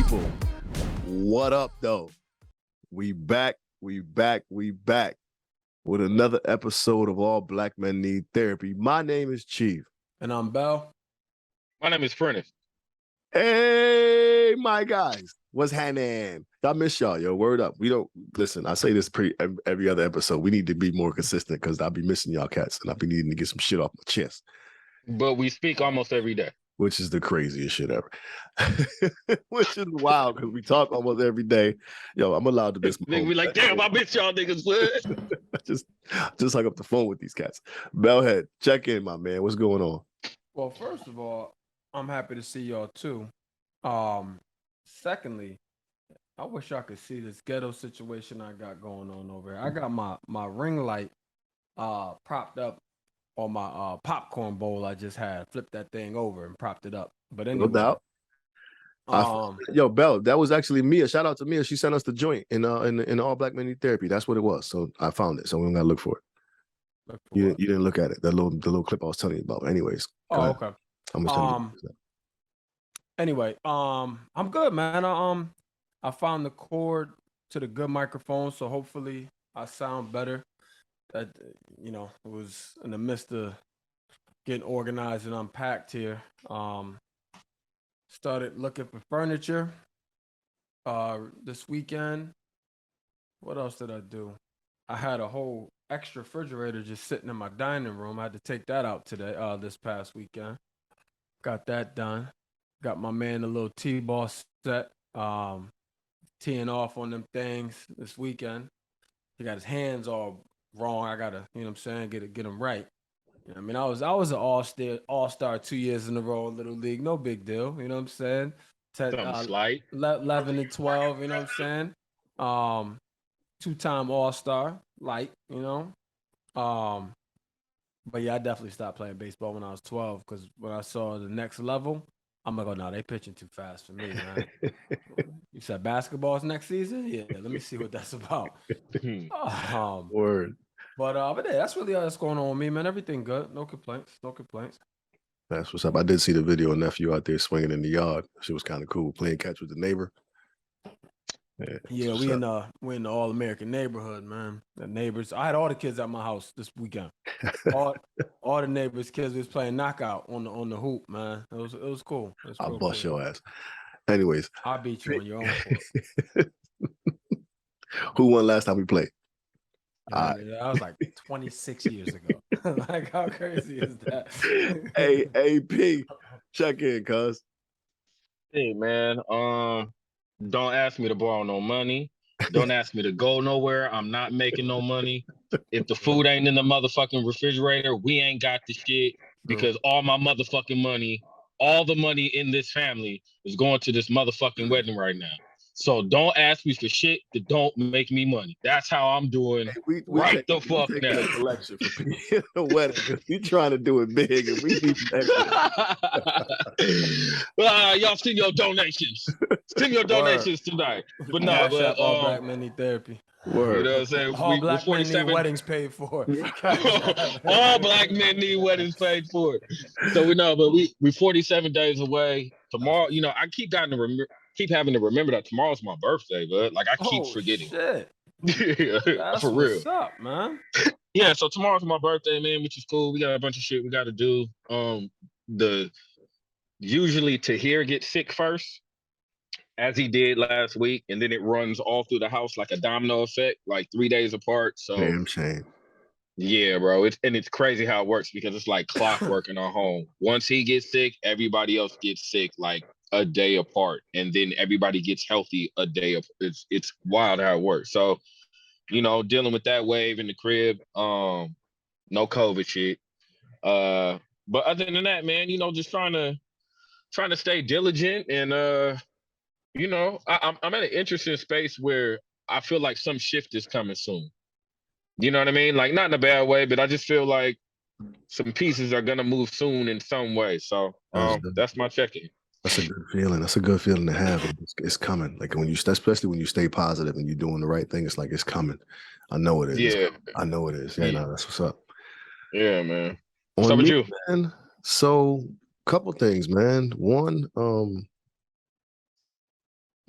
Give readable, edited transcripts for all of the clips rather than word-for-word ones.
people. What up, though? We back with another episode of All Black Men Need Therapy. My name is Chief. And I'm Bell. My name is Prentice. Hey, my guys. What's happening? I miss y'all, yo. Word up. We don't listen. I say this every other episode. We need to be more consistent because I'll be missing y'all cats and I'll be needing to get some shit off my chest. But we speak almost every day. Which is the craziest shit ever. Which is wild because we talk almost every day. Yo, I'm allowed to miss my Nigga, we like, damn, I miss y'all niggas. just hung up the phone with these cats. Bellhead, check in, my man. What's going on? Well, first of all, I'm happy to see y'all too. Secondly, I wish I could see this ghetto situation I got going on over here. I got my ring light propped up on my popcorn bowl I just had. Flipped that thing over and propped it up. But anyway, no doubt. Yo, Bell, that was actually Mia. Shout out to Mia. She sent us the joint in All Black Men Need Therapy. That's what it was. So I found it. So we don't gotta look for it. You didn't look at it. The little clip I was telling you about. Anyways. Okay. I'm just telling you. Anyway, I'm good, man. I found the cord to the good microphone, so hopefully I sound better. That it was in the midst of getting organized and unpacked here. Started looking for furniture this weekend. What else did I do? I had a whole extra refrigerator just sitting in my dining room. I had to take that out today, this past weekend. Got that done. Got my man a little T-ball set, teeing off on them things this weekend. He got his hands all wrong. I gotta, get him right. I mean, I was an all-star 2 years in a row in Little League. No big deal. You know what I'm saying? 11 and 12, you know what I'm saying? Two-time all-star, light, But yeah, I definitely stopped playing baseball when I was 12 because when I saw the next level, I'm like, oh, no, they pitching too fast for me, man. You said basketball's next season? Yeah, let me see what that's about. Word. But yeah, that's really all that's going on with me, man. Everything good. No complaints. That's what's up. I did see the video of nephew out there swinging in the yard. She was kind of cool, playing catch with the neighbor. Yeah, we're in the all-American neighborhood, man. The neighbors. I had all the kids at my house this weekend. all the neighbors' kids was playing knockout on the hoop, man. It was cool. I'll bust your ass. Anyways, I'll beat you on your own court. Who won last time we played? That was like 26 years ago. Like, how crazy is that? Hey, AP, check in, cuz. Hey, man. Don't ask me to borrow no money. Don't ask me to go nowhere. I'm not making no money. If the food ain't in the motherfucking refrigerator, we ain't got the shit because all my motherfucking money, all the money in this family is going to this motherfucking wedding right now. So don't ask me for shit that don't make me money. That's how I'm doing. Hey, we right the fuck now. A collection for the wedding. You trying to do it big, and we need y'all send your donations. Send your donations tonight. But no, all Black Men Need Therapy. Word. You know what I'm saying? All Black Men Need Weddings paid for. All Black men need weddings paid for. So we know, but we 47 days away. Tomorrow, I keep having to remember that tomorrow's my birthday, but like I keep forgetting. Shit. Yeah, that's for real. What's up, man? Yeah, so tomorrow's my birthday, man, which is cool. We got a bunch of shit we got to do. Usually Tahir gets sick first, as he did last week, and then it runs all through the house like a domino effect, like 3 days apart. So damn shame. Yeah, bro. It's crazy how it works because it's like clockwork in our home. Once he gets sick, everybody else gets sick like a day apart, and then everybody gets healthy a day apart. It's wild how it works. So, dealing with that wave in the crib, no COVID shit. But other than that, man, just trying to stay diligent and I'm at an interesting space where I feel like some shift is coming soon. You know what I mean? Like not in a bad way, but I just feel like some pieces are gonna move soon in some way. So that's my check-in. That's a good feeling. That's a good feeling to have. It's coming. Like especially when you stay positive and you're doing the right thing, it's like it's coming. I know it is. Yeah. I know it is. Yeah, no, that's what's up. Yeah, man. What's up with you? Man, so couple things, man. One,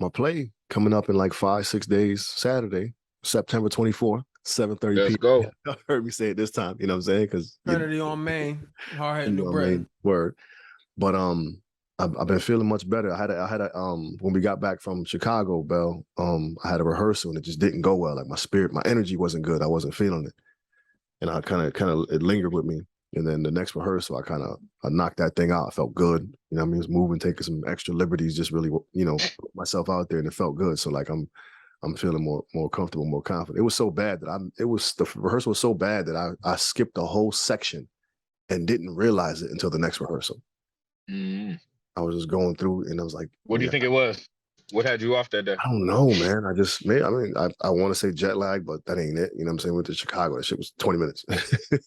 my play coming up in like 5-6 days. Saturday, September 24th, 7:30 Let's p.m. go. You heard me say it this time. You know what I'm saying? Because Trinity on Main, hard-hitting New Britain. Word. But I've been feeling much better. I had a when we got back from Chicago, Bell, I had a rehearsal and it just didn't go well. Like my energy wasn't good. I wasn't feeling it. And I kind of it lingered with me. And then the next rehearsal, I knocked that thing out. I felt good. You know what I mean? It was moving, taking some extra liberties, just really, you know, put myself out there, and it felt good. So like I'm feeling more comfortable, more confident. It was so bad that the rehearsal was so bad that I skipped the whole section and didn't realize it until the next rehearsal. Mm. I was just going through and I was like, what do you think it was? What had you off that day? I don't know, man. I want to say jet lag, but that ain't it. You know what I'm saying? Went to Chicago. That shit was 20 minutes. You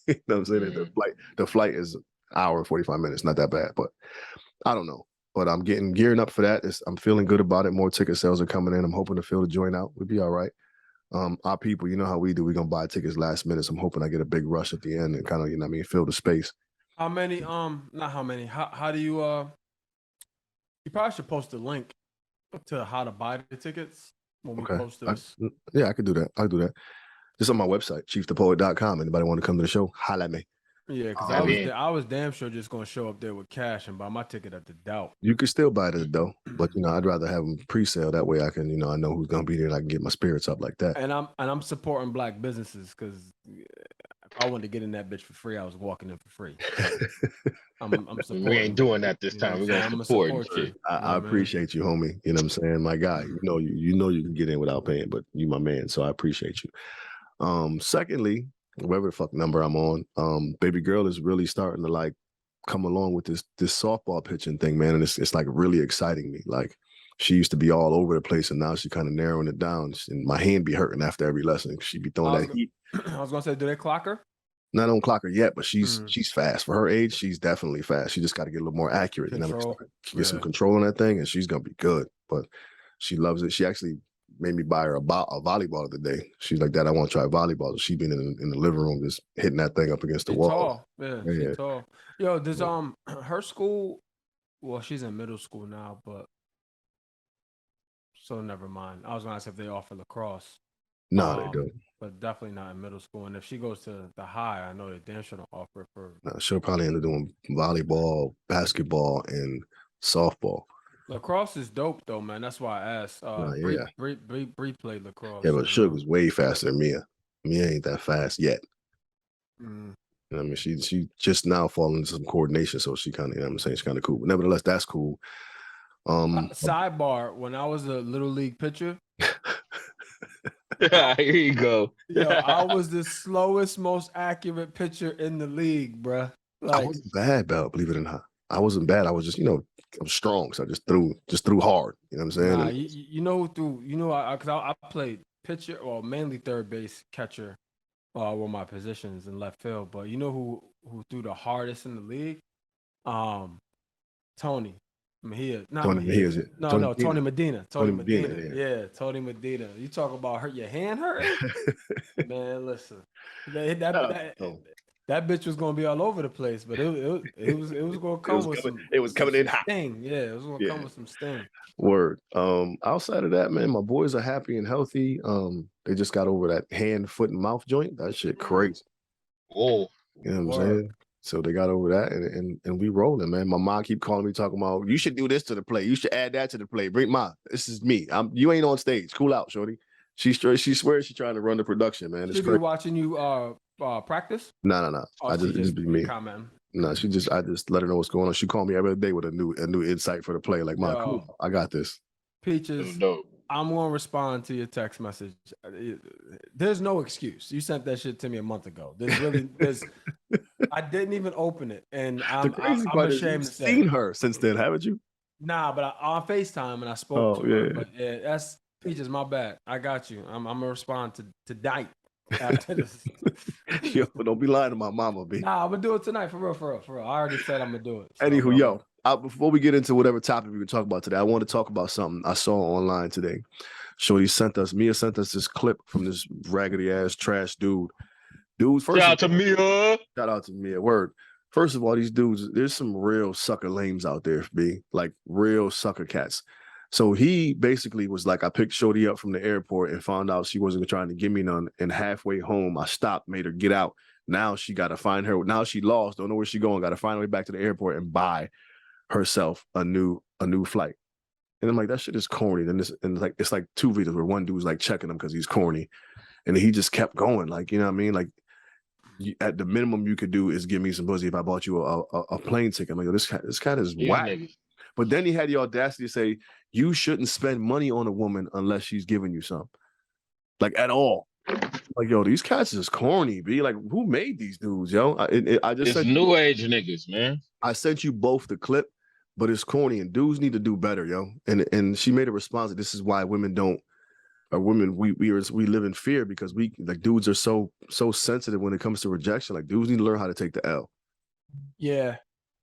know what I'm saying? Mm. The flight is an hour and 45 minutes. Not that bad, but I don't know. But I'm gearing up for that. I'm feeling good about it. More ticket sales are coming in. I'm hoping to fill the joint out. We'll be all right. Our people, you know how we do. We're going to buy tickets last minute. So I'm hoping I get a big rush at the end and kind of, you know what I mean, fill the space. How many, not how many, how do you, you probably should post a link to how to buy the tickets when we post this. I could do that. I'll do that. Just on my website, chiefthepoet.com. Anybody want to come to the show, holla at me. Yeah, because I was damn sure just going to show up there with cash and buy my ticket at the Doubt. You could still buy it at the Doubt, but you know, I'd rather have them pre-sale. That way I can, you know, I know who's going to be there and I can get my spirits up like that. And I'm supporting Black businesses because if I wanted to get in that bitch for free, I was walking in for free. I'm supporting. We ain't doing that this time. We're going to support you. I appreciate you, homie. You know what I'm saying? My guy, you know you can get in without paying, but you my man, so I appreciate you. Secondly, whatever the fuck number I'm on, baby girl is really starting to like come along with this softball pitching thing, man. And it's like really exciting me. Like she used to be all over the place and now she kind of narrowing it down. And my hand be hurting after every lesson. She be throwing that heat. I was gonna say, do they clock her? Not on clock her yet, but she's fast. For her age, she's definitely fast. She just got to get a little more accurate. Control. Get some control on that thing and she's gonna be good. But she loves it. She actually made me buy her a volleyball the other day. She's like, Dad, I want to try volleyball. So she been in the living room just hitting that thing up against the wall. Tall. Yeah, she's tall. Yo, does her school, well, she's in middle school now, but so never mind. I was gonna ask if they offer lacrosse. No, they don't. But definitely not in middle school. And if she goes to the high, I know they damn sure don't offer it for. No, she'll probably end up doing volleyball, basketball, and softball. Lacrosse is dope though, man. That's why I asked. Bree played lacrosse. Yeah, but Suge was way faster than Mia. Mia ain't that fast yet. You know what I mean, she just now falling into some coordination, so she kind of, you know what I'm saying, she's kind of cool. But nevertheless, that's cool. Sidebar: when I was a little league pitcher. Here you go. Yo, I was the slowest, most accurate pitcher in the league, bruh. Like, I wasn't bad, believe it or not. I wasn't bad. I was just, I was strong, so I just threw hard. You know what I'm saying? Nah, you know, because I played pitcher, or mainly third base, catcher, were my positions in left field. But you know who threw the hardest in the league? Tony Mejia. Tony Medina. Tony Medina. Yeah, Tony Medina. You talk about your hand hurting? Man, listen. That bitch was gonna be all over the place, but it was gonna come with some. It was coming in hot. Sting. Yeah, it was gonna come with some sting. Word. Outside of that, man, my boys are happy and healthy. They just got over that hand, foot, and mouth joint. That shit crazy. Oh, you know what I'm saying? So they got over that, and we rolling, man. My mom keep calling me, talking about, you should do this to the play. You should add that to the play. Bring this is me. You ain't on stage. Cool out, shorty. She swears she's trying to run the production, man. She be watching you practice? No. Oh, I just be me. Comment. No, I just let her know what's going on. She called me every day with a new insight for the play. Like, Mom, cool, I got this. Peaches, I'm gonna respond to your text message. There's no excuse. You sent that shit to me a month ago. I didn't even open it, and I'm ashamed to say. You've seen her since then, haven't you? Nah, but on FaceTime, and I spoke to her. But yeah, that's Peaches. My bad. I got you. I'm gonna respond to Dyke after this. Yo, don't be lying to my mama, B. Nah, I'm gonna do it tonight for real. I already said I'm gonna do it. So, anywho, before we get into whatever topic we can talk about today, I want to talk about something I saw online today. Mia sent us this clip from this raggedy ass trash dude. Shout out to Mia. Word. First of all, these dudes, there's some real sucker lames out there, B. Like real sucker cats. So he basically was like, I picked Shorty up from the airport and found out she wasn't trying to give me none. And halfway home, I stopped, made her get out. Now she got to find her. Now she lost. Don't know where she going. Got to find her way back to the airport and buy herself a new flight. And I'm like, that shit is corny. Then it's like two videos where one dude's like checking him because he's corny, and he just kept going. Like, you know what I mean? Like, at the minimum you could do is give me some pussy if I bought you a plane ticket. I'm like, this cat is whack. Nigga. But then he had the audacity to say, you shouldn't spend money on a woman unless she's giving you some. Like, at all. Like, yo, these cats is corny, B. Like, who made these dudes, yo? I just said, new age niggas, man. I sent you both the clip, but it's corny, and dudes need to do better, yo. And she made a response that this is why women don't, or women, we live in fear because we, like, dudes are so sensitive when it comes to rejection. Like, dudes need to learn how to take the L. Yeah,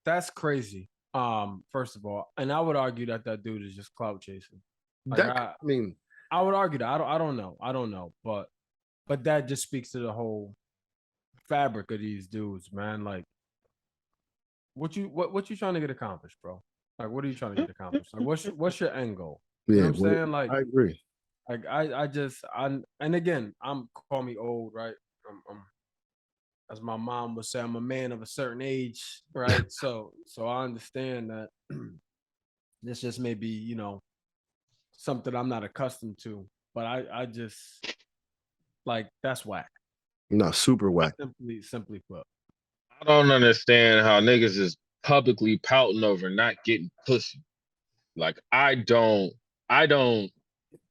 that's crazy. First of all, and I would argue that dude is just clout chasing. Like, I mean, I would argue that. I don't know, but that just speaks to the whole fabric of these dudes, man. Like, what you trying to get accomplished, bro? Like, what are you trying to get accomplished? Like, what's your end goal? You know what I'm saying? Like, I agree. Like, and again, call me old, right? I'm as my mom would say, I'm a man of a certain age, right? so I understand that this just may be, you know, something I'm not accustomed to, but I just, like, that's whack. No, super whack. Simply put. I don't understand how niggas is publicly pouting over not getting pussy. Like, I don't.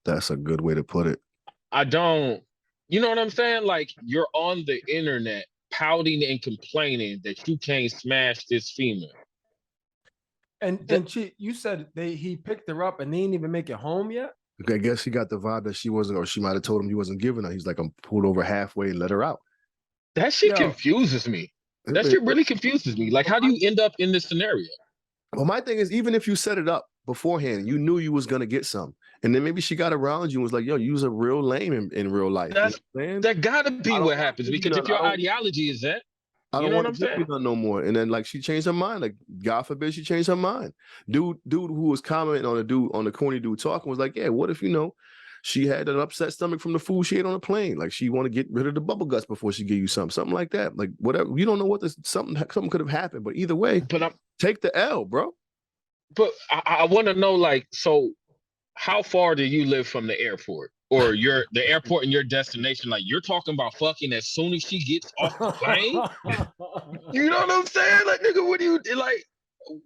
That's a good way to put it. I don't. You know what I'm saying? Like, you're on the internet pouting and complaining that you can't smash this female. And you said he picked her up and they didn't even make it home yet? I guess he got the vibe that she wasn't, or she might have told him he wasn't giving her. He's like, I'm pulled over halfway and let her out. That shit confuses me. That shit really confuses me. Like, how do you end up in this scenario? Well, my thing is, even if you set it up beforehand, you knew you was gonna get some, and then maybe she got around you and was like, "Yo, you was a real lame in real life." That gotta be what happens, because if your ideology is that, I don't want to give you none no more. And then, like, she changed her mind. Like, God forbid she changed her mind. Dude who was commenting on the corny dude talking was like, "Yeah, what if, you know, she had an upset stomach from the food she ate on a plane? Like, she want to get rid of the bubble guts before she give you something like that. Like, whatever. You don't know what something could have happened, but either way, take the L, bro." But I want to know, like, so how far do you live from the airport, or the airport and your destination? Like, you're talking about fucking as soon as she gets off the plane? You know what I'm saying? Like, nigga, what do you like?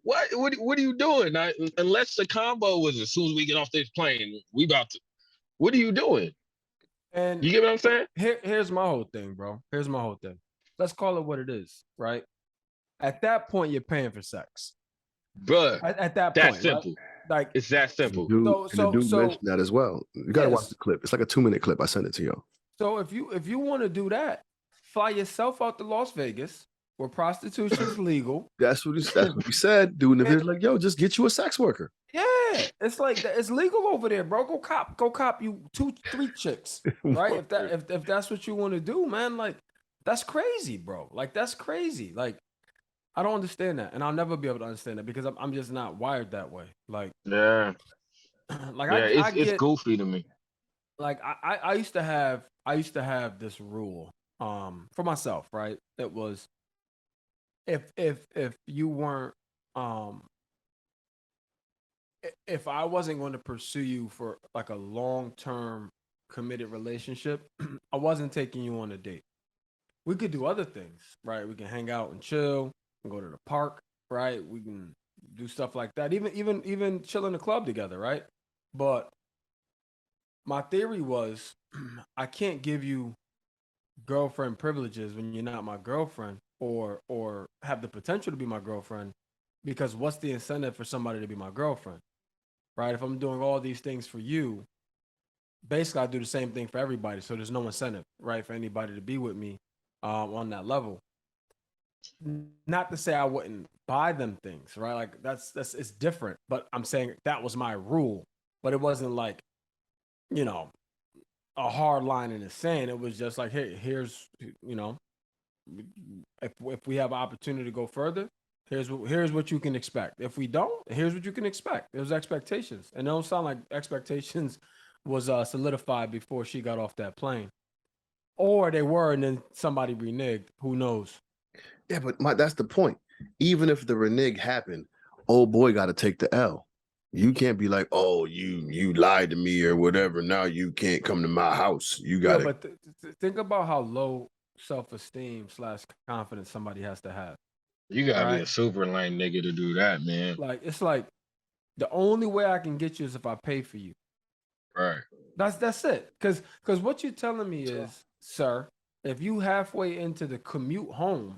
What are you doing? Unless the combo was as soon as we get off this plane, we about to. What are you doing? And you get what I'm saying? Here's my whole thing, bro. Here's my whole thing. Let's call it what it is, right? At that point, you're paying for sex. Bruh, at that that's point, simple. Right? Like, it's that simple. The dude mentioned that as well. You gotta watch the clip. It's like a 2-minute clip. I sent it to you. So if you want to do that, fly yourself out to Las Vegas, where prostitution is legal. That's what he said. Dude, and like, yo, just get you a sex worker. Yeah, it's like, it's legal over there, bro. Go cop you 2-3 chicks, right? if that's what you want to do, man. Like, that's crazy, bro. Like, that's crazy. Like, I don't understand that, and I'll never be able to understand that because I'm just not wired that way. Like, yeah, like, yeah, it's goofy to me. Like, I used to have this rule for myself, right? It was, if you weren't if I wasn't going to pursue you for like a long-term committed relationship, I wasn't taking you on a date. We could do other things, right? We can hang out and chill, and go to the park, right? We can do stuff like that. Even chill in the club together, right? But my theory was, I can't give you girlfriend privileges when you're not my girlfriend, or have the potential to be my girlfriend, because what's the incentive for somebody to be my girlfriend, right? If I'm doing all these things for you, basically I do the same thing for everybody, so there's no incentive, right, for anybody to be with me on that level. Not to say I wouldn't buy them things, right? Like, that's it's different, but I'm saying that was my rule. But it wasn't like, you know, a hard line in the sand. It was just like, hey, here's, you know, if we have an opportunity to go further, Here's what you can expect. If we don't, here's what you can expect. There's expectations, and it don't sound like expectations was solidified before she got off that plane, or they were, and then somebody reneged. Who knows? Yeah, but that's the point. Even if the renege happened, old boy got to take the L. You can't be like, oh, you lied to me or whatever. Now you can't come to my house. You got to. But think about how low self-esteem / confidence somebody has to have. You gotta be a right? super lame nigga to do that, man. Like it's like the only way I can get you is if I pay for you. Right. That's it. Because what you're telling me is, sir, if you halfway into the commute home,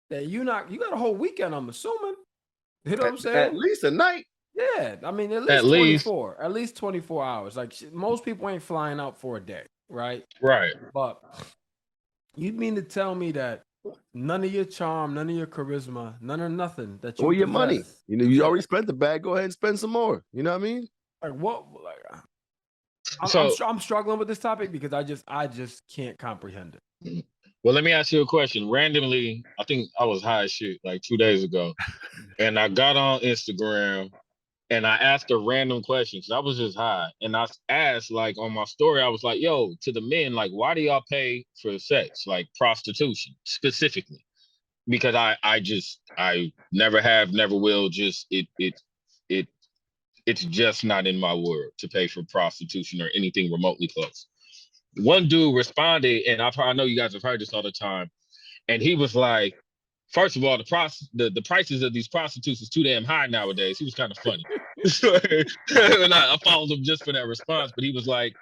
that you got a whole weekend, I'm assuming. You know what I'm saying? At least a night. Yeah, I mean at least 24. At least 24 hours. Like most people ain't flying out for a day, right? Right. But you mean to tell me that none of your charm, none of your charisma, none of nothing that you or your possess, money. You know, you already spent the bag. Go ahead and spend some more. You know what I mean? Like what? Like So I'm struggling with this topic because I just can't comprehend it. Well, let me ask you a question. Randomly, I think I was high as shit like 2 days ago, and I got on Instagram and I asked a random question because I was just high, and I asked like on my story, I was like, "Yo, to the men, like, why do y'all pay for sex, like prostitution specifically?" Because I never have, never will. Just it's just not in my world to pay for prostitution or anything remotely close. One dude responded, and I know you guys have heard this all the time, and he was like, first of all, the prices of these prostitutes is too damn high nowadays. He was kind of funny. And I followed him just for that response, but he was like,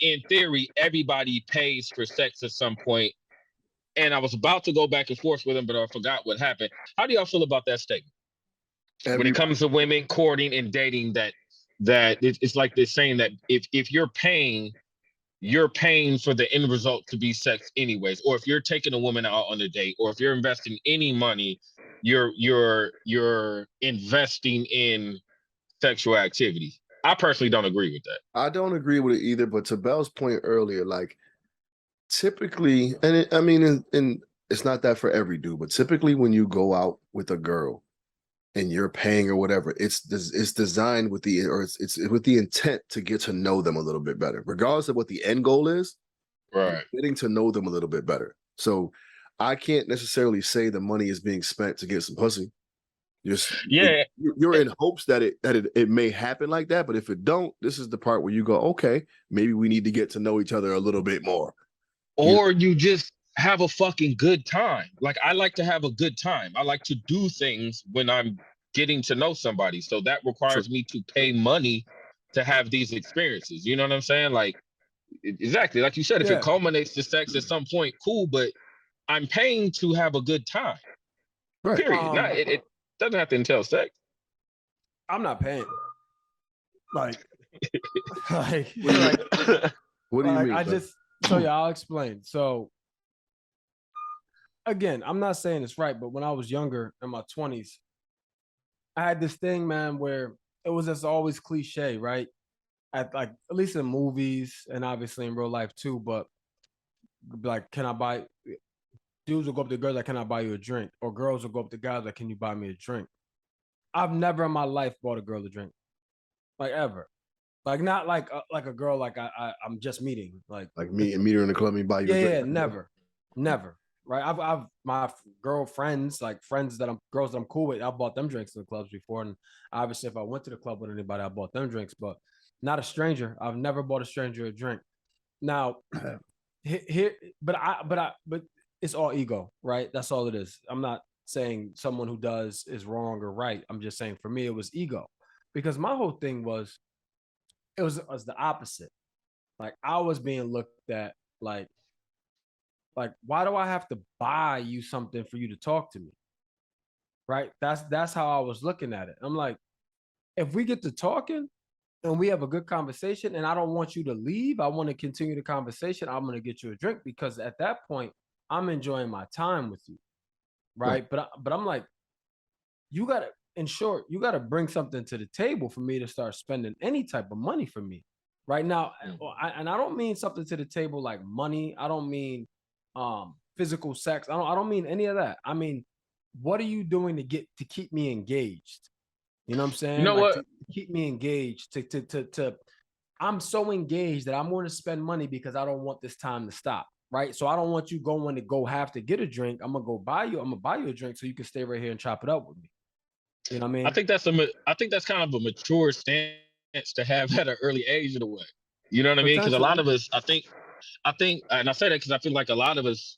in theory, everybody pays for sex at some point. And I was about to go back and forth with him, but I forgot what happened. How do y'all feel about that statement? When it comes to women courting and dating, that it's like they're saying that if you're paying for the end result to be sex anyways, or if you're taking a woman out on a date, or if you're investing any money, you're investing in sexual activity. I personally don't agree with that. I don't agree with it either, but to Bell's point earlier, like typically, and it's not that for every dude, but typically when you go out with a girl and you're paying or whatever, it's designed with it's with the intent to get to know them a little bit better, regardless of what the end goal is. Right. Getting to know them a little bit better. So I can't necessarily say the money is being spent to get some pussy. You're in hopes that it may happen like that, but if it don't, this is the part where you go, okay, maybe we need to get to know each other a little bit more. Or you just have a fucking good time. Like, I like to have a good time. I like to do things when I'm getting to know somebody. So that requires me to pay money to have these experiences. You know what I'm saying? Like, exactly. Like you said, if it culminates to sex at some point, cool, but I'm paying to have a good time. Right. Period. It doesn't have to entail sex. I'm not paying. Like, what do you mean? I'll explain. So again, I'm not saying it's right, but when I was younger in my 20s, I had this thing, man, where it was just always cliche, right? At least in movies and obviously in real life too, but like, dudes will go up to girls like, can I buy you a drink? Or girls will go up to guys like, can you buy me a drink? I've never in my life bought a girl a drink, like ever. Like not like a girl like I'm just meeting, like meet her in the club and buy you a drink. Yeah, never. Right? I've my girlfriends, like girls that I'm cool with, I bought them drinks in the clubs before, and obviously if I went to the club with anybody, I bought them drinks, but not a stranger. I've never bought a stranger a drink. Now, but it's all ego, right? That's all it is. I'm not saying someone who does is wrong or right. I'm just saying for me it was ego, because my whole thing was it was the opposite. Like I was being looked at like why do I have to buy you something for you to talk to me? Right? That's how I was looking at it. I'm like, if we get to talking and we have a good conversation and I don't want you to leave, I want to continue the conversation, I'm going to get you a drink, because at that point I'm enjoying my time with you. Right? But I'm like, you got to, in short, you got to bring something to the table for me to start spending any type of money for me. Right now, and I don't mean something to the table like money. I don't mean physical sex. I don't mean any of that. I mean, what are you doing to keep me engaged? You know what I'm saying? You know Like what? to keep me engaged, to I'm so engaged that I'm going to spend money because I don't want this time to stop. Right. So I don't want you going to go have to get a drink. I'm gonna buy you a drink so you can stay right here and chop it up with me. You know what I mean? I think that's kind of a mature stance to have at an early age in a way. You know what I mean? Because a lot Potentially. of us, I think, and I say that because I feel like a lot of us,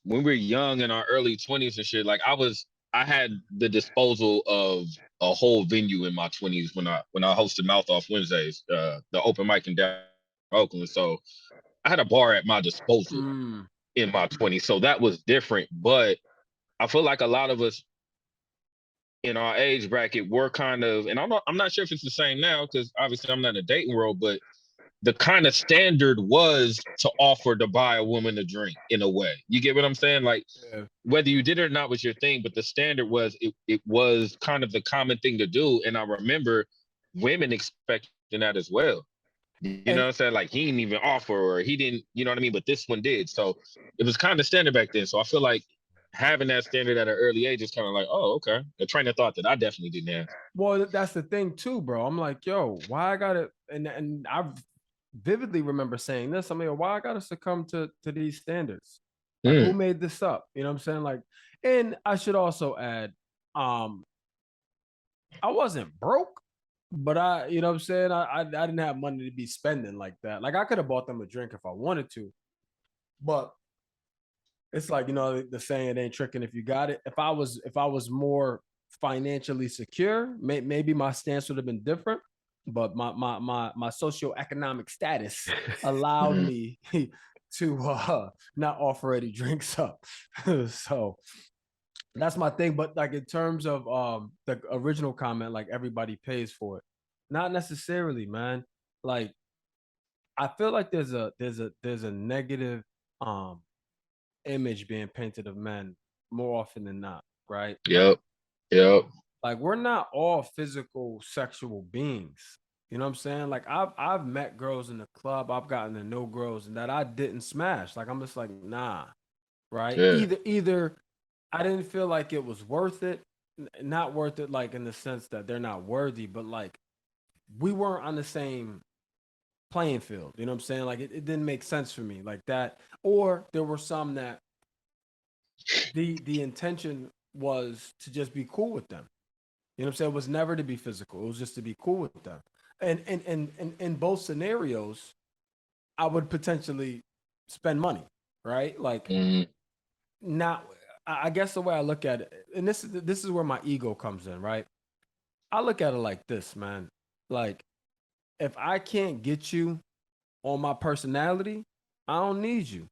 when we're young in our early 20s and shit, like I had the disposal of a whole venue in my 20s when I hosted Mouth Off Wednesdays, the open mic in downtown Oakland. So I had a bar at my disposal in my 20s. So that was different. But I feel like a lot of us in our age bracket were kind of, and I'm not sure if it's the same now, because obviously I'm not in the dating world, but the kind of standard was to offer to buy a woman a drink in a way. You get what I'm saying? Like whether you did it or not was your thing, but the standard was it was kind of the common thing to do. And I remember women expecting that as well. You know what I'm saying? Like he didn't even offer or he didn't, you know what I mean? But this one did. So it was kind of standard back then. So I feel like having that standard at an early age is kind of like, oh, okay. A train of thought that I definitely didn't have. Well, that's the thing too, bro. I'm like, yo, why I gotta and I vividly remember saying this. I mean, why I gotta succumb to these standards? Like, who made this up? You know what I'm saying? Like, and I should also add, I wasn't broke, but you know what I'm saying? I didn't have money to be spending like that. Like I could have bought them a drink if I wanted to, but it's like, you know, the saying, it ain't tricking if you got it. If I was more financially secure, maybe my stance would have been different. But my socioeconomic status allowed me to not offer any drinks up. So that's my thing. But like in terms of the original comment, like everybody pays for it. Not necessarily, man. Like I feel like there's a negative image being painted of men more often than not, right? Yep. Yep. Like we're not all physical sexual beings. You know what I'm saying? Like I've met girls in the club, I've gotten to know girls and that I didn't smash. Like I'm just like, nah, right? Yeah. Either I didn't feel like it was worth it, not worth it like in the sense that they're not worthy, but like we weren't on the same playing field. You know what I'm saying? Like it didn't make sense for me like that. Or there were some that the intention was to just be cool with them. You know what I'm saying? It was never to be physical. It was just to be cool with them. And in both scenarios, I would potentially spend money, right? Like not I guess the way I look at it, and this is where my ego comes in, right? I look at it like this, man. Like if I can't get you on my personality, I don't need you.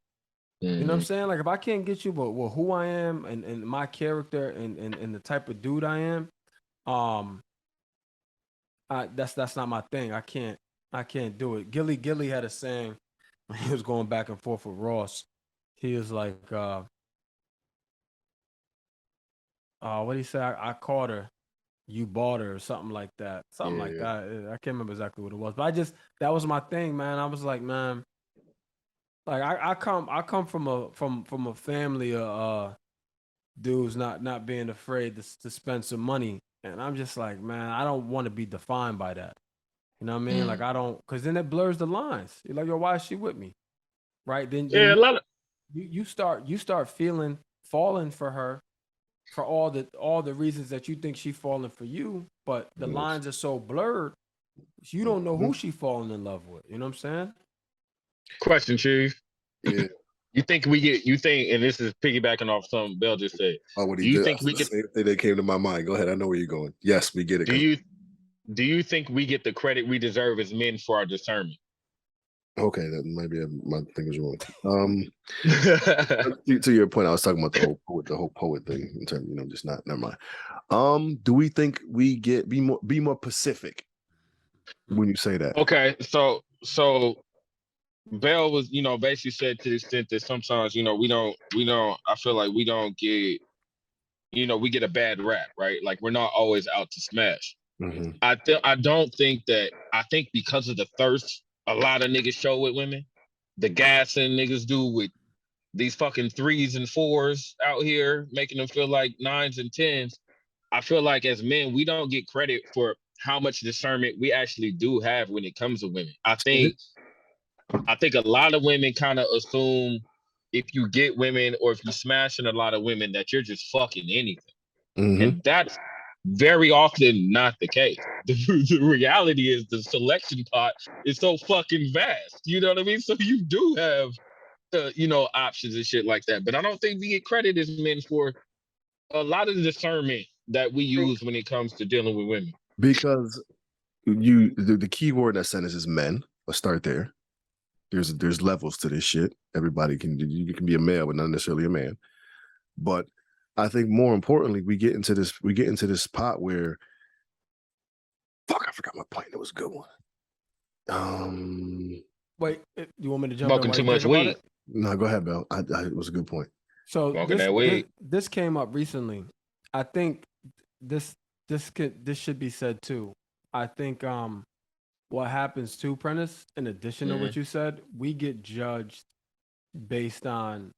You know what I'm saying? Like if I can't get you, but well, who I am and my character and the type of dude I am, that's not my thing. I can't do it. Gilly had a saying when he was going back and forth with Ross. He was like, what did he say? I caught her, you bought her, or something like that. Something like that. I can't remember exactly what it was, but that was my thing, man. I was like, man, like I come from a family of dudes not being afraid to spend some money. And I'm just like, man, I don't want to be defined by that. You know what I mean? Like I don't, because then it blurs the lines. You're like, yo, why is she with me? Right? Then Yeah, a lot of you start falling for her for all the reasons that you think she falling for you, but the lines are so blurred, you don't know who she falling in love with. You know what I'm saying? question, Chief. Yeah. You think, and this is piggybacking off something Bell just said. Oh, what do he you did? think we The get? same thing that came to my mind. Go ahead. I know where you're going. Yes, we get it. Do you think we get the credit we deserve as men for our discernment? Okay, that might be my thing is wrong. To your point, I was talking about the whole poet thing in terms, just not. Never mind. Do we think we be more Pacific when you say that? Okay, so Bell was, basically said to the extent that sometimes, we don't. I feel like we don't get, we get a bad rap, right? Like we're not always out to smash. I don't think that. I think because of the thirst a lot of niggas show with women, the gassing niggas do with these fucking 3s and 4s out here, making them feel like 9s and 10s. I feel like as men, we don't get credit for how much discernment we actually do have when it comes to women. I think a lot of women kind of assume if you get women or if you smashing a lot of women that you're just fucking anything. And that's very often not the case. The reality is the selection pot is so fucking vast. You know what I mean? So you do have, options and shit like that. But I don't think we get credit as men for a lot of the discernment that we use when it comes to dealing with women. Because the key word in that sentence is men. Let's start there. There's levels to this shit. You can be a male, but not necessarily a man. But I think more importantly, we get into this pot where, fuck, I forgot my point. It was a good one. Wait, you want me to jump Smoking in? too much weed. No, go ahead, Bill. It was a good point. So this came up recently. I think this should be said too. I think what happens too, Prentice, in addition to what you said, we get judged based on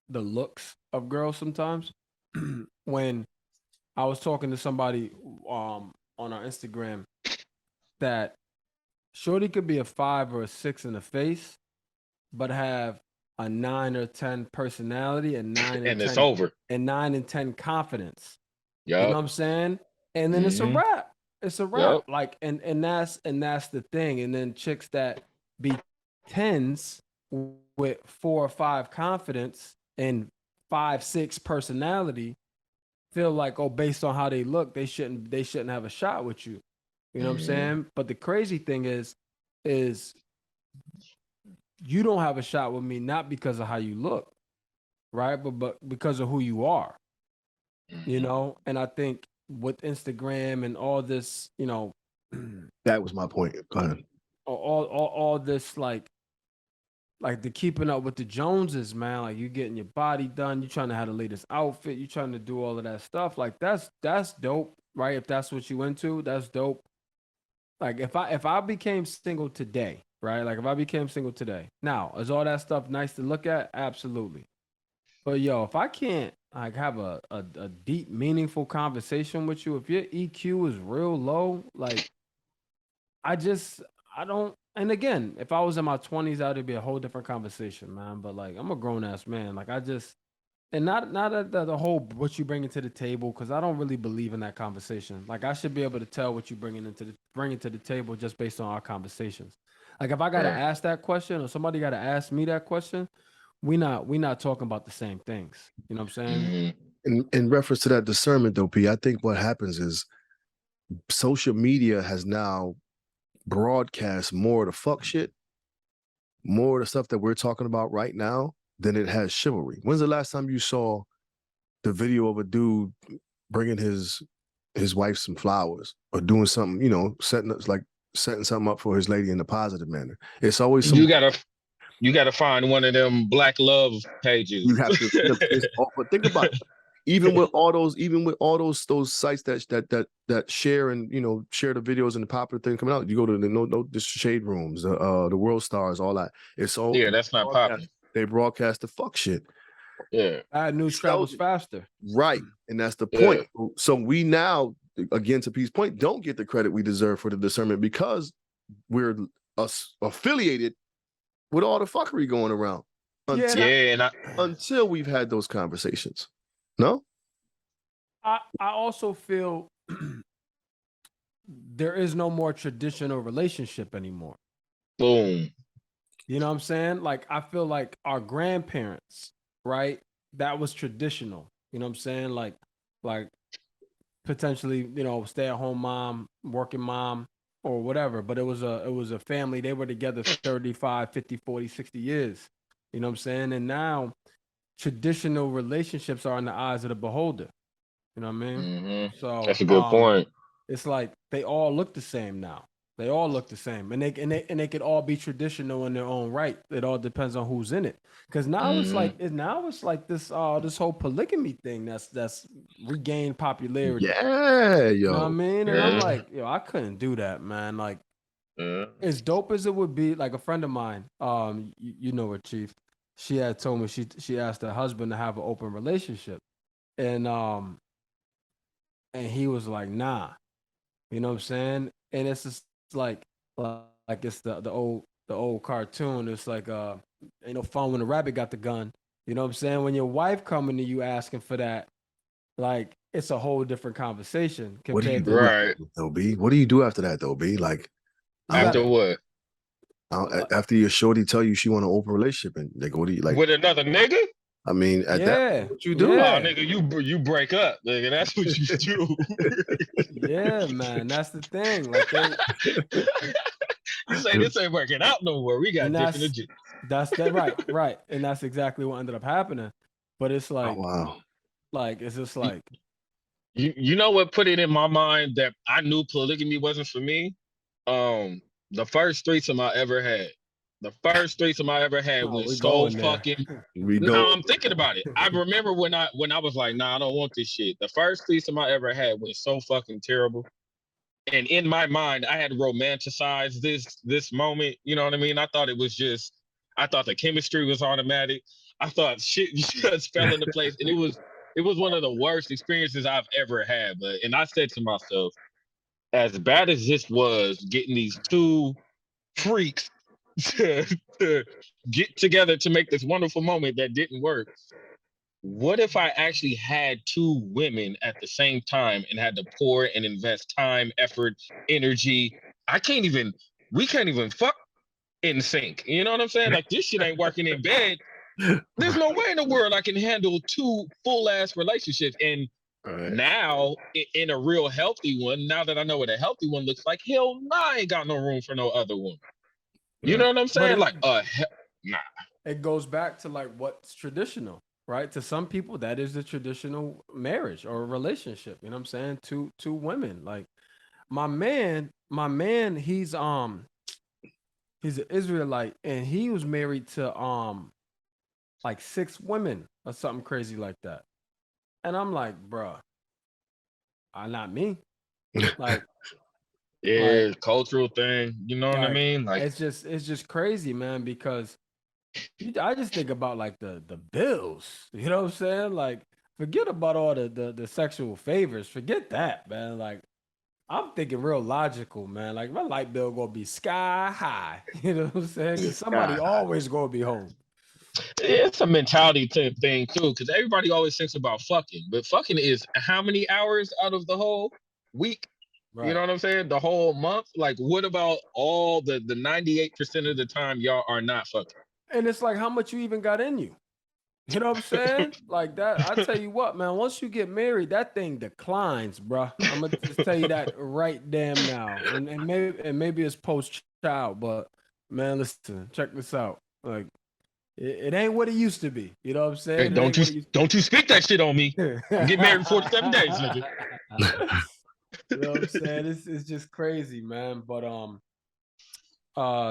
the looks of girls sometimes. When I was talking to somebody on our Instagram, that shorty could be a 5 or a 6 in the face, but have a 9 or 10 personality and 9 and 10, it's over. And 9 and 10 confidence. Yep. You know what I'm saying? And then it's a wrap. It's a wrap. Yep. Like and that's the thing. And then chicks that be 10s with 4 or 5 confidence and 5, 6 personality feel like, oh, based on how they look, they shouldn't have a shot with you. You know what I'm saying? But the crazy thing is you don't have a shot with me not because of how you look, right? But because of who you are. You know, and I think with Instagram and all this, that was my point. Go ahead. All this like the keeping up with the Joneses, man. Like you getting your body done, you trying to have the latest outfit, you trying to do all of that stuff. Like that's dope, right? If that's what you into, that's dope. Like if I became single today, right? Like if I became single today, now is all that stuff nice to look at? Absolutely. But yo, if I can't like have a deep, meaningful conversation with you, if your EQ is real low, like I don't. And again, if I was in my 20s, that would be a whole different conversation, man. But like I'm a grown ass man. Like and not the whole what you bringing to the table, because I don't really believe in that conversation. Like I should be able to tell what you bringing to the table just based on our conversations. Like if I gotta ask that question or somebody gotta ask me that question, we not talking about the same things. You know what I'm saying? In reference to that discernment, though, P, I think what happens is social media has now broadcast more of the fuck shit, more of the stuff that we're talking about right now than it has chivalry. When's the last time you saw the video of a dude bringing his wife some flowers or doing something, setting something up for his lady in a positive manner? It's always you gotta find one of them black love pages. You have to. But think about it. Even with all those sites that share and share the videos and the popular thing coming out, you go to the shade rooms, the world stars, all that. It's all that's not popular. They broadcast the fuck shit. Yeah, bad news travels faster, right? And that's the point. So we now, again, to P's point, don't get the credit we deserve for the discernment because we're affiliated with all the fuckery going around. Until we've had those conversations. No? I also feel there is no more traditional relationship anymore. Boom. You know what I'm saying? Like I feel like our grandparents, right? That was traditional. You know what I'm saying? Like potentially, stay-at-home mom, working mom, or whatever. But it was a family. They were together 35, 50, 40, 60 years. You know what I'm saying? And now traditional relationships are in the eyes of the beholder. You know what I mean? So that's a good point. It's like they all look the same now. They all look the same, and they could all be traditional in their own right. It all depends on who's in it. Because now it's like this whole polygamy thing that's regained popularity. Yeah, yo. You know what I mean? And I'm like, I couldn't do that, man. Like, as dope as it would be, like a friend of mine, you know her, Chief. she had told me she asked her husband to have an open relationship, and he was like, nah, you know what I'm saying? And it's just like it's the old cartoon. It's like ain't no fun when the rabbit got the gun. You know what I'm saying? When your wife coming to you asking for that, like it's a whole different conversation What do you compared do to Right. though, B? What do you do after that though, B? Like After what? after your shorty tell you she want an open relationship, and like, what do you like? With another nigga? I mean, at that yeah, point, what you do? Oh, yeah, nigga, you break up, nigga. That's what you do. yeah, man. That's the thing. Like You say this ain't working out no more. We got and different agendas. that's that right, and that's exactly what ended up happening. But it's Oh, like, wow. like it's just like, You know what put it in my mind that I knew polygamy wasn't for me? The first threesome I ever had. The first threesome I ever had oh, we was so going there. fucking. We No, go. I'm thinking about it. I remember when I was like, nah, I don't want this shit. The first threesome I ever had went so fucking terrible. And in my mind, I had romanticized this moment. You know what I mean? I thought the chemistry was automatic. I thought shit just fell into place, and it was one of the worst experiences I've ever had. And I said to myself, as bad as this was, getting these two freaks to, to get together to make this wonderful moment that didn't work. What if I actually had two women at the same time and had to pour and invest time, effort, energy? We can't even fuck in sync. You know what I'm saying? Like, this shit ain't working in bed. There's no way in the world I can handle two full ass relationships. And Right. now, in a real healthy one, now that I know what a healthy one looks like, hell nah, I ain't got no room for no other one. You know what I'm saying? Like, nah. It goes back to like what's traditional, right? To some people, that is the traditional marriage or relationship. You know what I'm saying? Two women. Like my man, he's an Israelite, and he was married to like 6 women or something crazy like that. And I'm like, bruh, not me. Like, Yeah, cultural thing. You know what I mean? Like, it's just crazy, man, because I just think about like the bills. You know what I'm saying? Like, forget about all the sexual favors. Forget that, man. Like, I'm thinking real logical, man. Like, my light bill gonna be sky high. You know what I'm saying? Because somebody always gonna be home. it's a mentality thing too, because everybody always thinks about fucking, but fucking is how many hours out of the whole week? Right. You know what I'm saying? The whole month. Like, what about all the 98% of the time y'all are not fucking? And it's like how much you even got in you. You know what I'm saying? Like that. I tell you what, man. Once you get married, that thing declines, bro. I'm gonna just tell you that right damn now. And maybe it's post child, but man, listen, check this out. Like it ain't what it used to be. You know what I'm saying? Hey, don't you speak that shit on me. I'm getting married in 47 days, nigga. You know what I'm saying? It's just crazy, man. But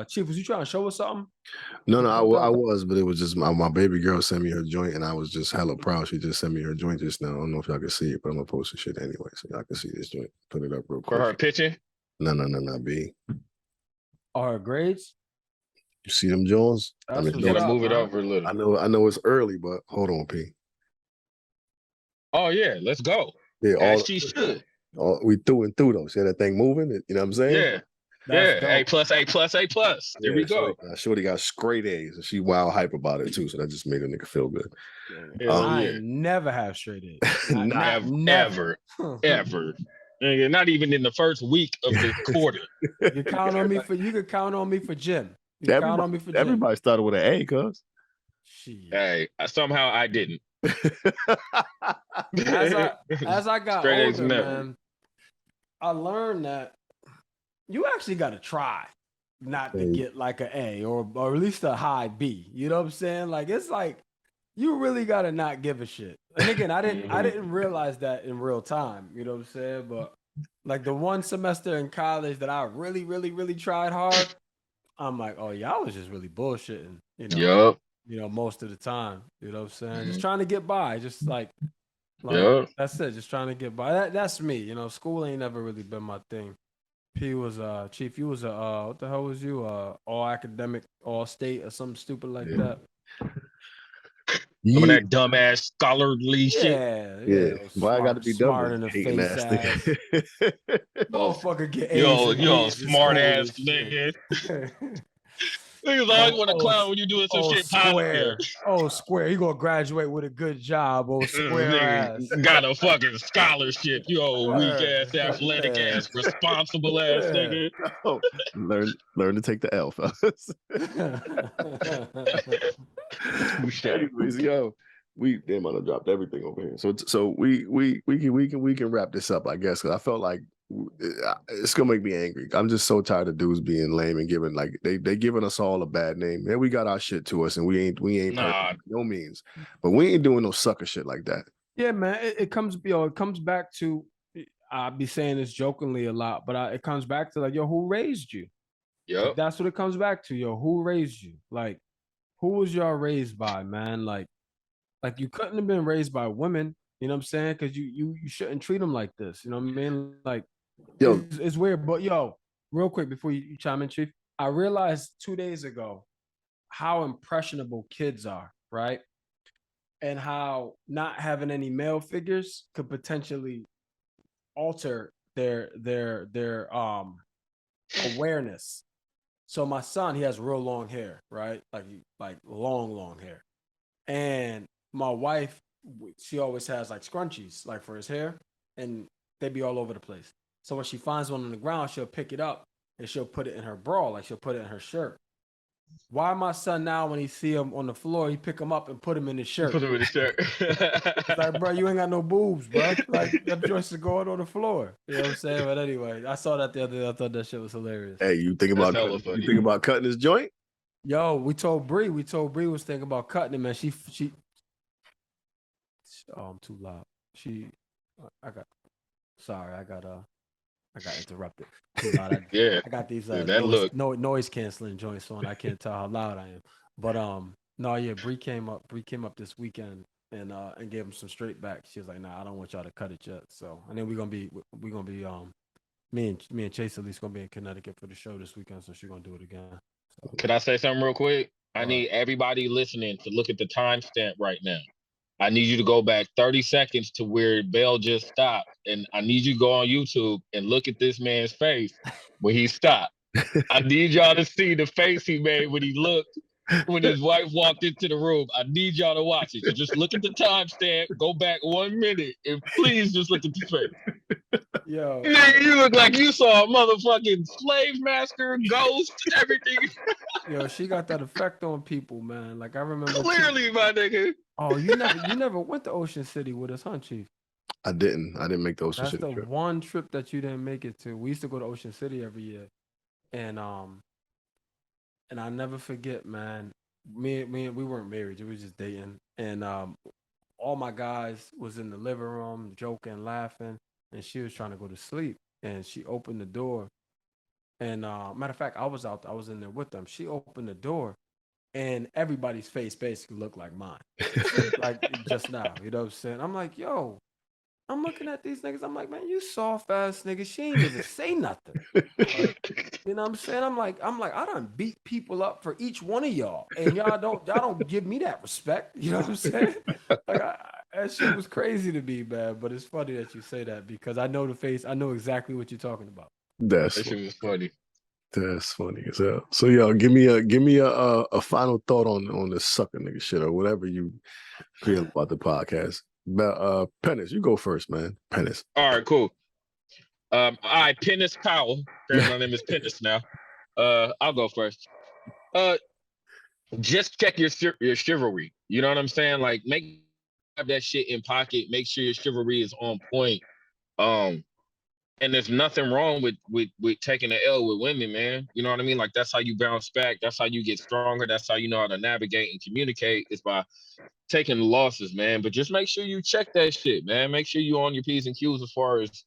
Chief, was you trying to show us something? No, I was, but it was just my baby girl sent me her joint, and I was just hella proud. She just sent me her joint just now. I don't know if y'all can see it, but I'm gonna post the shit anyway, so y'all can see this joint. Put it up real quick. For her pitching? No, B. Are her grades? You see them Jones? That's You gotta move it over a little. I know it's early, but hold on, P. Oh yeah, let's go. Yeah, As she should. We through and through though. See that thing moving? You know what I'm saying? Yeah. Yeah, A+, A+. There we go. Shorty got straight A's, and she wild hype about it too. So that just made a nigga feel good. I never have straight A's. Never. Nigga, not even in the first week of the quarter. You can count on me for gym. You can count on me for gym. Everybody started with an A, cuz. Hey, somehow I didn't. as I got Straight A's older, never. man, I learned that you actually got to try not to get like an A or at least a high B. You know what I'm saying? Like, it's like you really got to not give a shit. And again, I didn't realize that in real time. You know what I'm saying? But like the one semester in college that I really, really, really tried hard, I'm like, oh yeah, I was just really bullshitting. You know, most of the time. You know what I'm saying? Just trying to get by. Just like that's it. Just trying to get by. That's me. You know, school ain't never really been my thing. P was Chief, you was what the hell was you? All academic, all state or something stupid like that. Some of that dumbass scholarly shit. Yeah. Why I got to be dumb? Smart in the Hating face ass ass. nigga. Motherfucker get A's and Yo, B's in smart school ass and shit. nigga. Niggas always want to clown when you doing some shit square. positive. Oh, square. He gonna graduate with a good job. Oh, square ass. Nigga got a fucking scholarship. You old weak ass, athletic ass, responsible ass nigga. Oh, learn to take the L, fellas. Anyways, yo, damn, I done dropped everything over here. So we can wrap this up, I guess, because I felt like it's gonna make me angry. I'm just so tired of dudes being lame and giving like they giving us all a bad name. Man, we got our shit to us, and we ain't perfect by no means, but we ain't doing no sucker shit like that. Yeah, man, it comes back to, I'll be saying this jokingly a lot, but it comes back to like, yo, who raised you? Yep. Like, that's what it comes back to, yo. Who raised you? Like, who was y'all raised by, man? Like you couldn't have been raised by women. You know what I'm saying? Because you shouldn't treat them like this. You know what I mean? Like, yo, it's weird. But yo, real quick before you chime in, Chief, I realized 2 days ago how impressionable kids are, right? And how not having any male figures could potentially alter their awareness. So my son, he has real long hair, right? Like long hair. And my wife, she always has like scrunchies, like for his hair, and they be all over the place. So when she finds one on the ground, she'll pick it up and she'll put it in her bra, like she'll put it in her shirt. Why my son now, when he see him on the floor, he pick him up and put him in his shirt? Put him in his shirt. It's like, bro, you ain't got no boobs, bro. Like, that joint's going on the floor. You know what I'm saying? But anyway, I saw that the other day. I thought that shit was hilarious. Hey, you think about cutting his joint? Yo, we told Bree was thinking about cutting it, man. She. Oh, I'm too loud. I got interrupted. Yeah. I got these noise canceling joints on. I can't tell how loud I am. But no, yeah, Bree came up this weekend and gave him some straight back. She was like, nah, I don't want y'all to cut it yet. So, and then we're gonna be me and Chase at least gonna be in Connecticut for the show this weekend, so she's gonna do it again. So. Could I say something real quick? I need everybody listening to look at the timestamp right now. I need you to go back 30 seconds to where Bell just stopped. And I need you to go on YouTube and look at this man's face when he stopped. I need y'all to see the face he made when he looked, when his wife walked into the room. I need y'all to watch it. So just look at the timestamp, go back 1 minute, and please just look at the face. Yo. Nigga, you look like you saw a motherfucking slave master, ghost, everything. Yo, she got that effect on people, man. Like, I remember. Clearly, my nigga. Oh, you never went to Ocean City with us, huh, Chief? I didn't make the Ocean City trip. That's the one trip that you didn't make it to. We used to go to Ocean City every year. And I never forget, man. Me, we weren't married. We were just dating. And all my guys was in the living room, joking, laughing. And she was trying to go to sleep. And she opened the door. And matter of fact, I was in there with them. She opened the door. And everybody's face basically looked like mine. Like just now. You know what I'm saying? I'm like, yo, I'm looking at these niggas. I'm like, man, you soft ass niggas. She ain't even say nothing. Like, you know what I'm saying? I'm like, I done beat people up for each one of y'all. And y'all don't give me that respect. You know what I'm saying? Like, that shit was crazy to me, man. But it's funny that you say that because I know the face. I know exactly what you're talking about. That shit was funny. That's funny as hell. So yo, give me a final thought on the sucker nigga shit or whatever you feel about the podcast. Pennis, you go first, man. Pennis. All right, cool. All right, Pennis Powell. My name is Pennis now. I'll go first. Just check your chivalry. You know what I'm saying? Like, have that shit in pocket. Make sure your chivalry is on point. And there's nothing wrong with taking an L with women, man. You know what I mean? Like, that's how you bounce back. That's how you get stronger. That's how you know how to navigate and communicate is by taking losses, man. But just make sure you check that shit, man. Make sure you on your P's and Q's as far as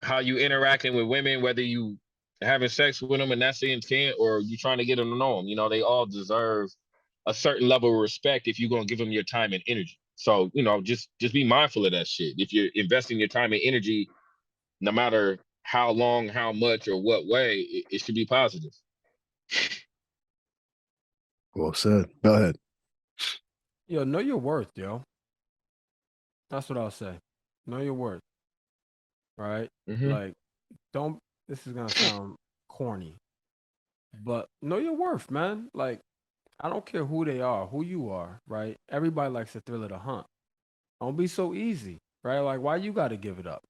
how you interacting with women, whether you having sex with them and that's the intent or you trying to get them to know them. You know, they all deserve a certain level of respect if you're going to give them your time and energy. So, you know, just be mindful of that shit. If you're investing your time and energy, no matter how long, how much, or what way, it should be positive. Well said. Go ahead. Yo, know your worth, yo. That's what I'll say. Know your worth, right? Mm-hmm. Like, don't. This is gonna sound corny, but know your worth, man. Like, I don't care who they are, who you are, right? Everybody likes the thrill of the hunt. Don't be so easy, right? Like, why you got to give it up,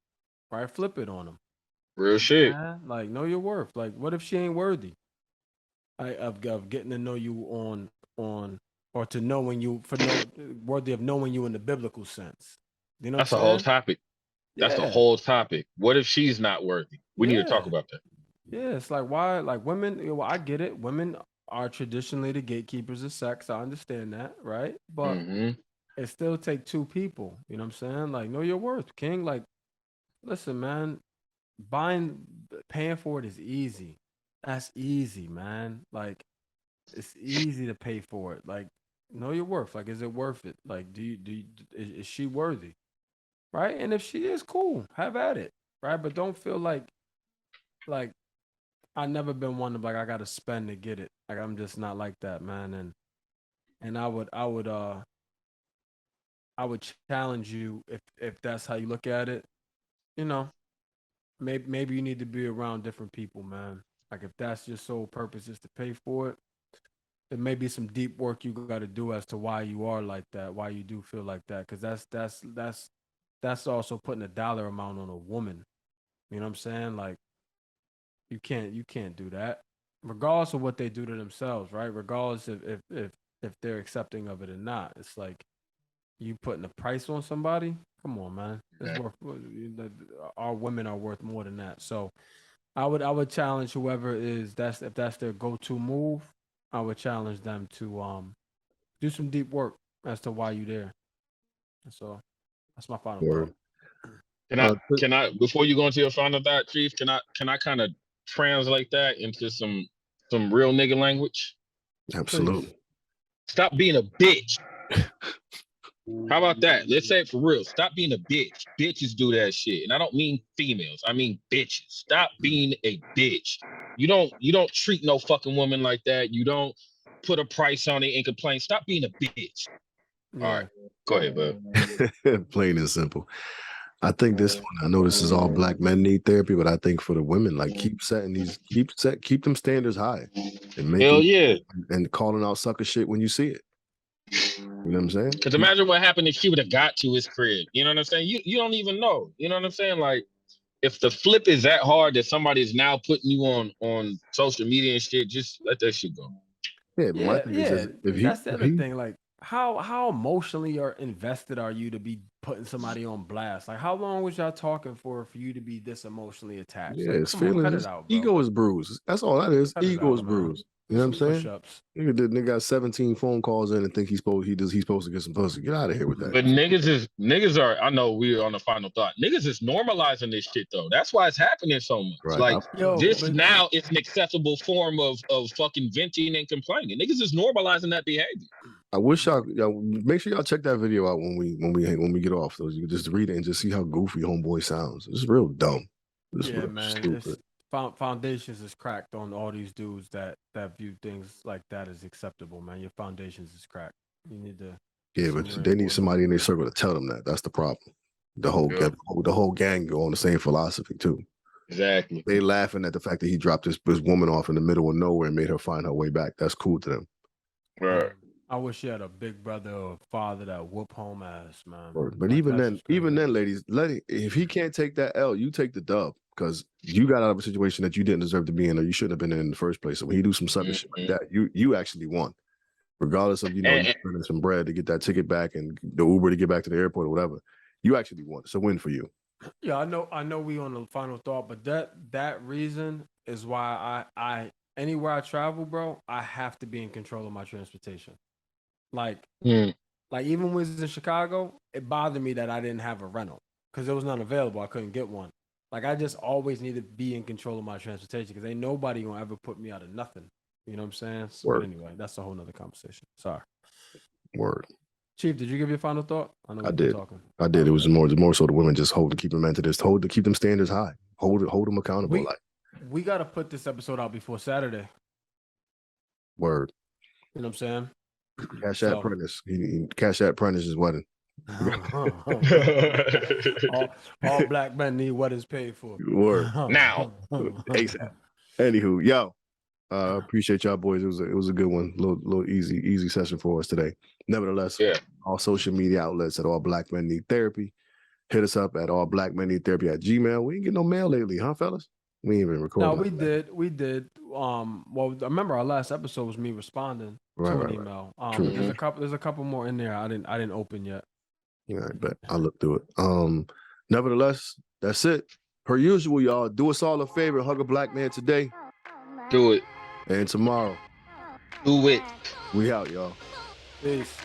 right? Flip it on them. Real shit. Like, know your worth. Like, what if she ain't worthy of getting to know you on or to knowing you for no worthy of knowing you in the biblical sense? You know what That's a I'm whole saying? topic. That's the Yeah, whole topic. What if she's not worthy? We need to talk yeah, about that. yeah. It's like why, like women. Well, I get it. Women are traditionally the gatekeepers of sex. I understand that, right? But Mm-hmm. it still take two people. You know what I'm saying? Like, know your worth, King. Like, listen, man. Paying for it is easy. That's easy, man. Like, it's easy to pay for it. Like, know your worth. Like, is it worth it? Like, is she worthy? Right? And if she is, cool, have at it. Right? But don't feel like I never been one to like I gotta spend to get it. Like I'm just not like that, man. And I would challenge you if that's how you look at it. You know, maybe you need to be around different people, man. Like if that's your sole purpose is to pay for it, there may be some deep work you got to do as to why you are like that, why you do feel like that, because that's also putting a dollar amount on a woman. You know what I'm saying? Like you can't do that, regardless of what they do to themselves, right? Regardless if they're accepting of it or not. It's like you putting a price on somebody. Come on, man. It's Yeah. worth. Our women are worth more than that. So I would challenge whoever is if that's their go-to move. I would challenge them to do some deep work as to why you there. So that's my final thought. Word. Can I before you go into your final thought, Chief, can I kind of translate that into some real nigga language? Please. Absolutely. Stop being a bitch. How about that? Let's say it for real. Stop being a bitch. Bitches do that shit. And I don't mean females. I mean bitches. Stop being a bitch. You don't treat no fucking woman like that. You don't put a price on it and complain. Stop being a bitch. All Yeah. right. Go ahead, bud. Plain and simple. I think this one, I know this is all black men need therapy, but I think for the women, like keep them standards high and Hell making yeah. and calling out sucker shit when you see it. You know what I'm saying? Because imagine what happened if she would have got to his crib. You know what I'm saying? You don't even know. You know what I'm saying? Like if the flip is that hard that somebody is now putting you on social media and shit, just let that shit go. Yeah, but my Yeah, thing is yeah. if That's the other he thing. Like, how emotionally or invested are you to be putting somebody on blast? Like, how long was y'all talking for you to be this emotionally attached? yeah, Like, his come on, feelings, cut it his out, bro. ego is bruised. That's all that is. Cut it Ego is out, man. bruised. You Do know what I'm some saying? push-ups. Nigga got 17 phone calls in and think he's supposed to get some pussy. Get out of here with that. But niggas are, I know we're on the final thought. Niggas is normalizing this shit though. That's why it's happening so much. Right. Like Yo, this but now it's an acceptable form of fucking venting and complaining. Niggas is normalizing that behavior. I wish y'all make sure y'all check that video out when we get off. So you can just read it and just see how goofy homeboy sounds. It's real dumb. It's yeah, real man, stupid. it's foundations is cracked on all these dudes that view things like that as acceptable, man. Your foundations is cracked. You need to Yeah, but they need somebody in their circle to tell them that. That's the problem. The whole gang go on the same philosophy too. Exactly. They laughing at the fact that he dropped this woman off in the middle of nowhere and made her find her way back. That's cool to them. Right. I wish you had a big brother or father that whoop home ass, man. But Like, even that's then, just crazy. ladies, if he can't take that L, you take the dub because you got out of a situation that you didn't deserve to be in or you shouldn't have been in the first place. So when you do some sucker shit like that, you actually won. Regardless of, you spending some bread to get that ticket back and the Uber to get back to the airport or whatever, you actually won. It's a win for you. Yeah, I know we on the final thought, but that reason is why I anywhere I travel, bro, I have to be in control of my transportation. Like even when we was in Chicago, it bothered me that I didn't have a rental because there was none available. I couldn't get one. Like I just always need to be in control of my transportation because ain't nobody gonna ever put me out of nothing. You know what I'm saying? So, but anyway, that's a whole nother conversation. Sorry. Word. Chief, did you give your final thought? I know I did. talking. I did. It was more so the women just keep them into this, to keep them standards high, hold them accountable. We got to put this episode out before Saturday. Word. You know what I'm saying? Cash App Prentice. Cash App Prentice's wedding. all black men need weddings paid for. Word. Now. ASAP. Anywho, yo, appreciate y'all boys. It was a good one. Little easy session for us today. Nevertheless, all social media outlets at All Black Men Need Therapy. Hit us up at allblackmenneedtherapy@gmail. We ain't get no mail lately, huh, fellas? We ain't even recording. No, we did. Well, I remember our last episode was me responding to an email. There's a couple more in there I didn't open yet. Yeah, I bet I'll look through it. Nevertheless, that's it. Per usual, y'all, do us all a favor, hug a black man today. Do it. And tomorrow. Do it. We out, y'all. Peace.